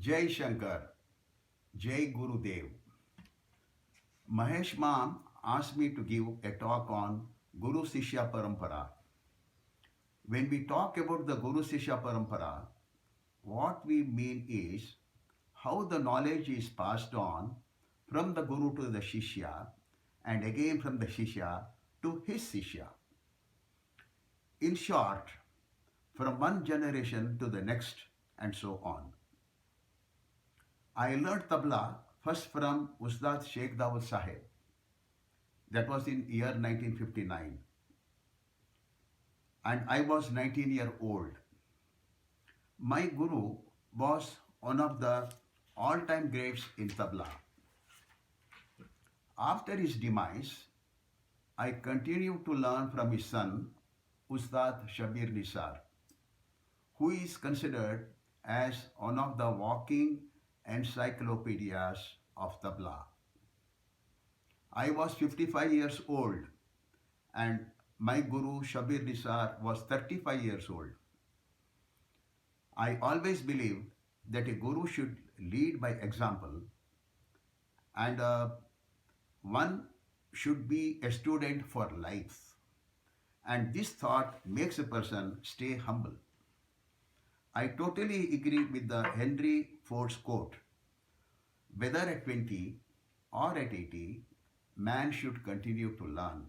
Jai Shankar, Jai Gurudev. Mahesh Mam asked me to give a talk on Guru Sishya Parampara. When we talk about the Guru Sishya Parampara, what we mean is how the knowledge is passed on from the Guru to the Shishya and again from the Shishya to his Shishya. In short, from one generation to the next and so on. I learned tabla first from Ustad Sheikh Dawud Sahib. That was in year 1959. And I was 19-year old. My guru was one of the all-time greats in tabla. After his demise, I continued to learn from his son, Ustad Shabir Nisar, who is considered as one of the walking encyclopedias of tabla. I was 55 years old and my guru Shabir Nisar was 35 years old. I always believed that a guru should lead by example and one should be a student for life. And this thought makes a person stay humble. I totally agree with the Henry Ford's quote, whether at 20 or at 80, man should continue to learn.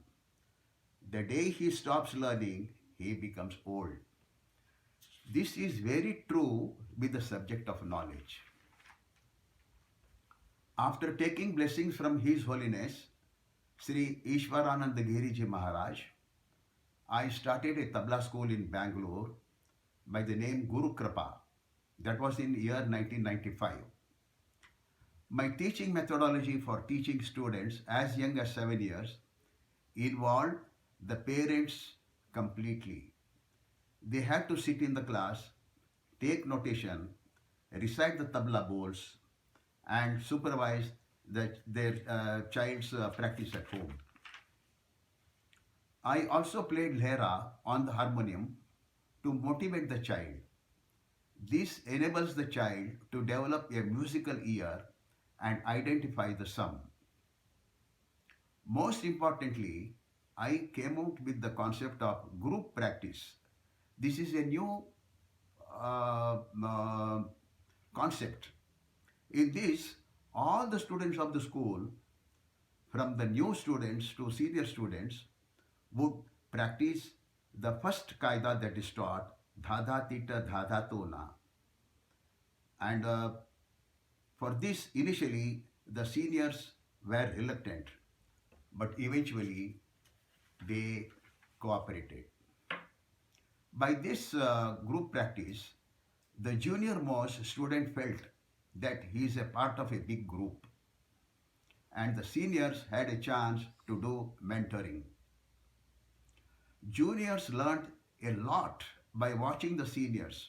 The day he stops learning, he becomes old. This is very true with the subject of knowledge. After taking blessings from His Holiness, Sri Ishwaranand Giriji Maharaj, I started a tabla school in Bangalore by the name Guru Kripa. That was in year 1995. My teaching methodology for teaching students as young as 7 years involved the parents completely. They had to sit in the class, take notation, recite the tabla bowls, and supervise their child's practice at home. I also played lehra on the harmonium to motivate the child. This enables the child to develop a musical ear and identify the sum. Most importantly, I came out with the concept of group practice. This is a new concept. In this, all the students of the school, from the new students to senior students, would practice the first kaida that is taught, dhada tita dhada tona. And for this, initially, the seniors were reluctant, but eventually they cooperated. By this group practice, the junior most student felt that he is a part of a big group, and the seniors had a chance to do mentoring. Juniors learned a lot by watching the seniors,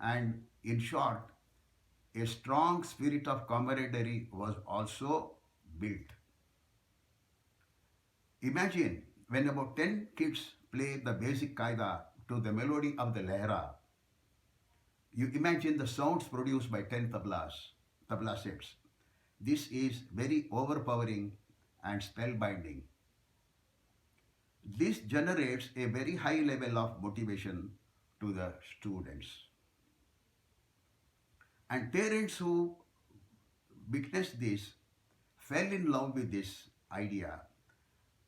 and in short, a strong spirit of camaraderie was also built. Imagine when about 10 kids play the basic qaida to the melody of the lehra. You imagine the sounds produced by 10 tabla sets. This is very overpowering and spellbinding. This generates a very high level of motivation to the students. And parents who witnessed this fell in love with this idea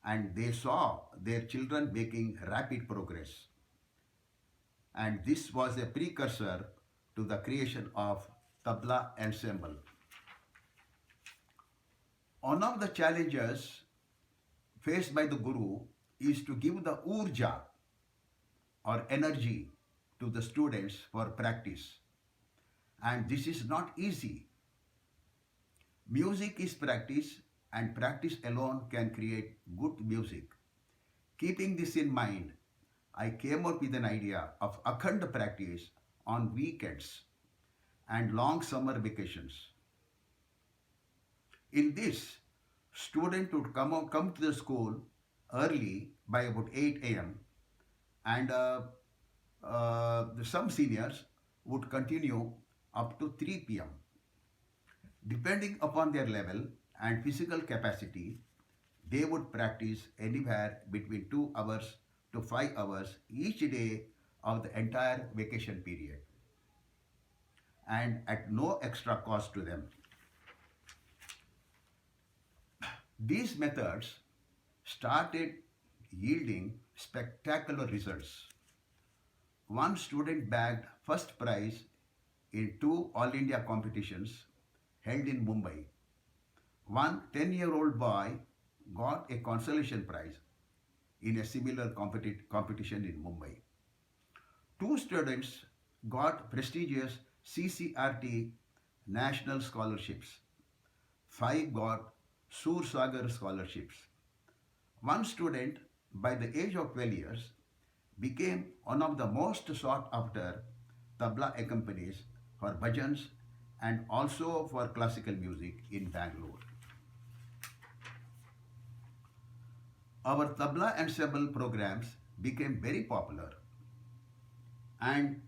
and they saw their children making rapid progress. And this was a precursor to the creation of tabla ensemble. One of the challenges faced by the guru is to give the urja or energy to the students for practice. And this is not easy. Music is practice and practice alone can create good music. Keeping this in mind, I came up with an idea of akhand practice on weekends and long summer vacations. In this, students would come to the school early by about 8 a.m. and some seniors would continue up to 3 p.m. Depending upon their level and physical capacity, they would practice anywhere between 2 hours to 5 hours each day of the entire vacation period and at no extra cost to them. These methods started yielding spectacular results. One student bagged first prize in two All India competitions held in Mumbai. One 10-year-old boy got a consolation prize in a similar competition in Mumbai. Two students got prestigious CCRT national scholarships. Five got Sursagar scholarships. One student, by the age of 12 years, became one of the most sought after tabla accompanies for bhajans and also for classical music in Bangalore. Our tabla ensemble programs became very popular and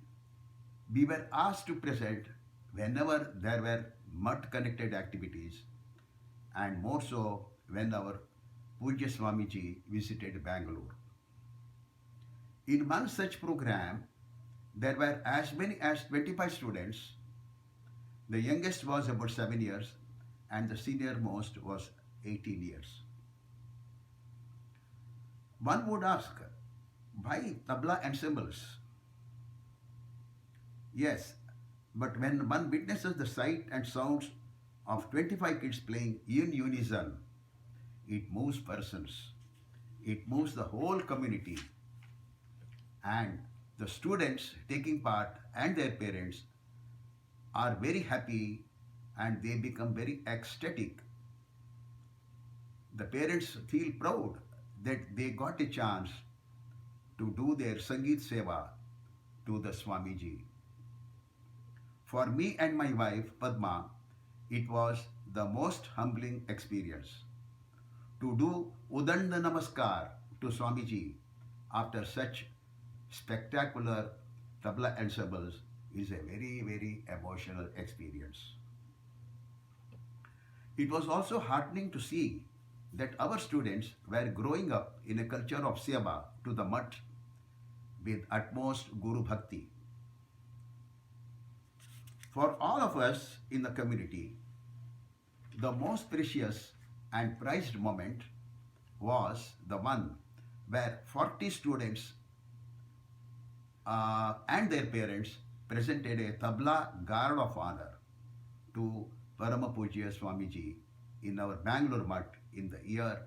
we were asked to present whenever there were mud connected activities and more so when our Pujya Swamiji visited Bangalore. In one such program, there were as many as 25 students. The youngest was about 7 years and the senior most was 18 years. One would ask, why tabla ensembles? Yes, but when one witnesses the sight and sounds of 25 kids playing in unison, it moves persons, it moves the whole community, and the students taking part and their parents are very happy and they become very ecstatic. The parents feel proud that they got a chance to do their Sangeet Seva to the Swamiji. For me and my wife Padma, it was the most humbling experience. To do Udanda Namaskar to Swamiji after such spectacular tabla ensembles is a very, very emotional experience. It was also heartening to see that our students were growing up in a culture of seva to the mutt with utmost Guru Bhakti. For all of us in the community, the most precious and prized moment was the one where 40 students and their parents presented a tabla guard of honor to Parama Pujya Swamiji in our Bangalore mutt in the year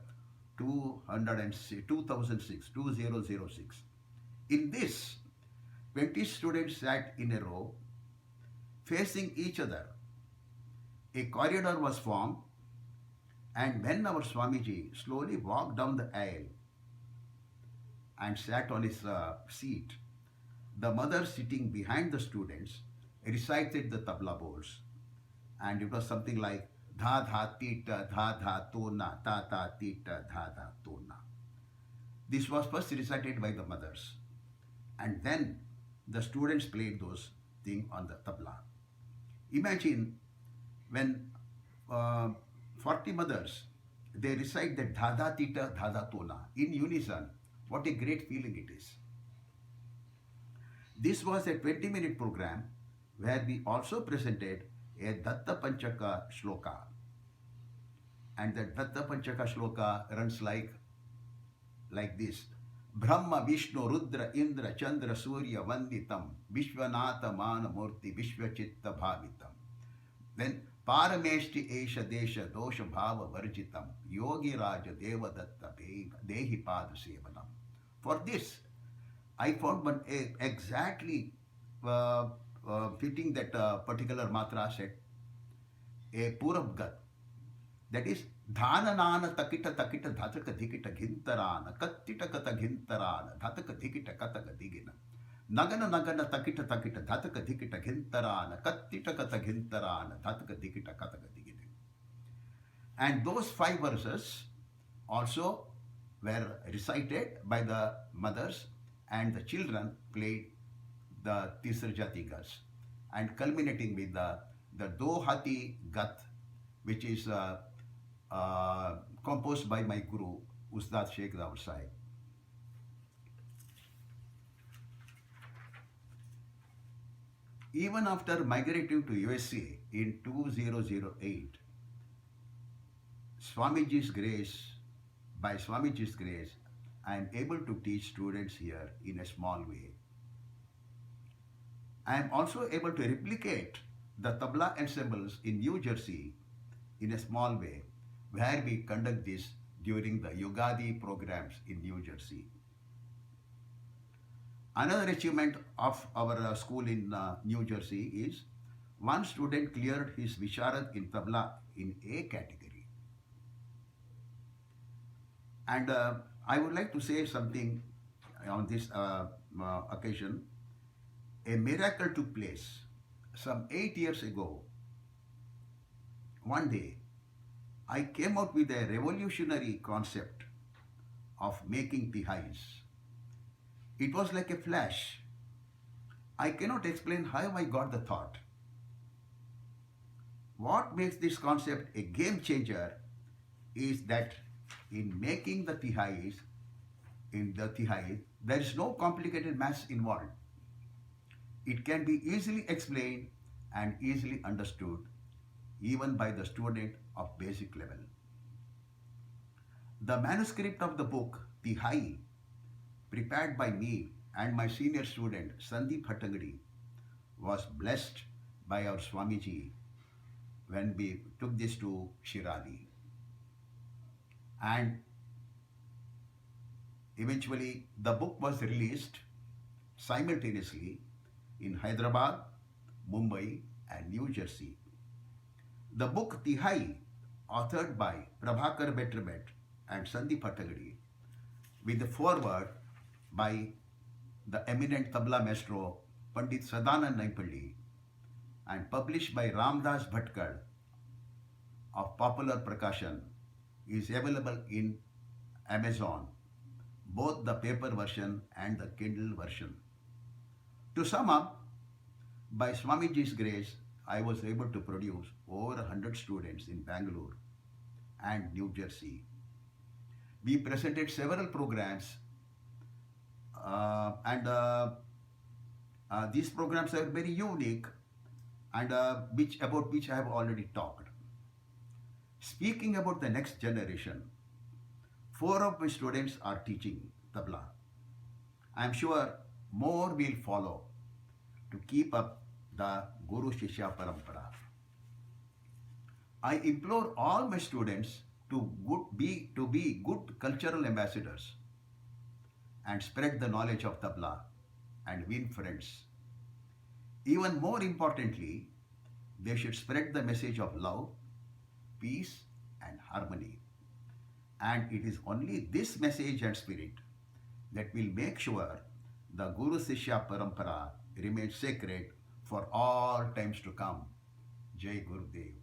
2006. In this, 20 students sat in a row facing each other. A corridor was formed, and when our Swamiji slowly walked down the aisle and sat on his seat, the mother sitting behind the students recited the tabla bowls, and it was something like dha dha tita dha dha tona ta ta tita dha dha tona. This was first recited by the mothers, and then the students played those things on the tabla. Imagine when 40 mothers they recite that dha dha tita dha dha tona in unison. What a great feeling it is. This was a 20-minute program where we also presented a Datta Panchaka Shloka. And the Datta Panchaka Shloka runs like this. Brahma, Vishnu, Rudra, Indra, Chandra, Surya, Vanditam, Vishwanatha, Mana, Murti, Vishwachitta, Bhavitam. Then Parameshti, Esha, Desha, Dosha, Bhava, Varjitam, Yogi Raja, Deva Datta, Dehi Pada Sevanam. For this, I found one exactly fitting that particular matra set, a Purabgat, that is Dhana Nana Takita Takita Dhataka Dikita Gintarana, Katita Kata Gintarana, Dhataka Dikita Kataka Digina, Nagana Nagana Takita Takita Dhataka Dikita Gintarana, Katita Kata Gintarana, Dhataka Dikita Kataka Digina. And those 5 verses also were recited by the mothers, and the children played the Tisra Jatikas. and culminating with the Do Hati Gat, which is composed by my guru, Ustad Sheikh Dawud Sahib. Even after migrating to USA in 2008, Swamiji's grace, by Swamiji's grace, I am able to teach students here in a small way. I am also able to replicate the tabla ensembles in New Jersey in a small way, where we conduct this during the Yugadi programs in New Jersey. Another achievement of our school in New Jersey is one student cleared his Visharad in tabla in A category. And I would like to say something on this occasion. A miracle took place some 8 years ago. One day, I came out with a revolutionary concept of making tihais. It was like a flash. I cannot explain how I got the thought. What makes this concept a game changer is that in making the tihais, there is no complicated maths involved. It can be easily explained and easily understood even by the student of basic level. The manuscript of the book Tihai, prepared by me and my senior student Sandeep Hattangadi, was blessed by our Swamiji when we took this to Shirali. And eventually the book was released simultaneously in Hyderabad, Mumbai and New Jersey. The book Tihai, authored by Prabhakar Betramet and Sandeep Hattangadi, with the foreword by the eminent tabla maestro Pandit Sadanand Naipalli, and published by Ramdas Bhatkar of Popular Prakashan, is available in Amazon, both the paper version and the Kindle version. To sum up, by Swamiji's grace, I was able to produce over 100 students in Bangalore and New Jersey. We presented several programs, and these programs are very unique, and about which I have already talked. Speaking about the next generation, 4 of my students are teaching tabla. I am sure more will follow to keep up the Guru Shishya Parampara. I implore all my students to be good cultural ambassadors and spread the knowledge of tabla and win friends. Even more importantly, they should spread the message of love, peace and harmony. And it is only this message and spirit that will make sure the Guru Shishya Parampara remains sacred for all times to come. Jai Gurudev.